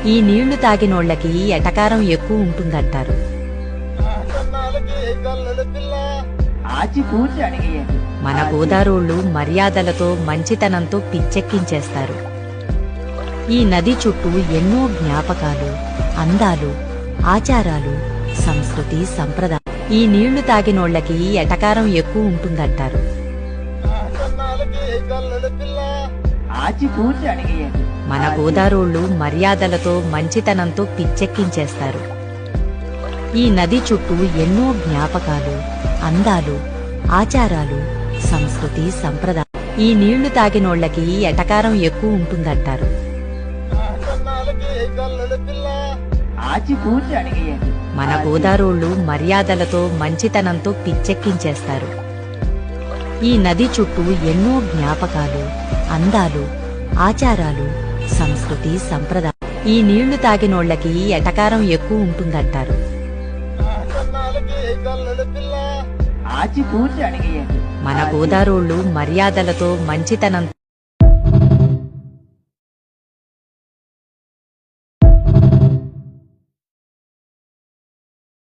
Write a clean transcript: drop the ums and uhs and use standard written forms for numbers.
ఈ నీళ్లు తాగినోళ్ళకి ఎటకారం ఎక్కువ ఉంటుందంటారు. ఆచితూచి అడిగేయండి. మన గోదారోళ్ళు మర్యాదలతో మంచితనంతో పిచ్చెక్కించేస్తారు. ఈ నది చుట్టూ ఎన్నో జ్ఞాపకాలు, అందాలు, ఆచారాలు, సంస్కృతి, సంప్రదాయం. ఈ నీళ్లు తాగినోళ్ళకి ఎటకారం ఎక్కువ ఉంటుందంటారు. ఆచితూచి అడిగేయండి. మన గోదారోళ్ళు మర్యాదలతో మంచితనంతో పిచ్చెక్కించేస్తారు. ఈ నది చుట్టూ ఎన్నో జ్ఞాపకాలు, అందాలు, ఆచారాలు, సంస్కృతి, సంప్రదాయం. ఈ నీళ్లు తాగినోళ్ళకి ఎటకారం ఎక్కువ ఉంటుందంటారు. ఆచితూచి అడిగేయండి. మన గోదారోళ్ళు మర్యాదలతో మంచితనంతో పిచ్చెక్కించేస్తారు. ఈ నది చుట్టూ ఎన్నో జ్ఞాపకాలు, అందాలు, ఆచారాలు, సంస్కృతి, సంప్రదాయం. ఈ నీళ్లు తాగినోళ్ళకి ఎటకారం ఎక్కువ ఉంటుందంటారు. ఆచితూచి అడిగేయండి. మన గోదారోళ్ళు మర్యాదలతో మంచితనం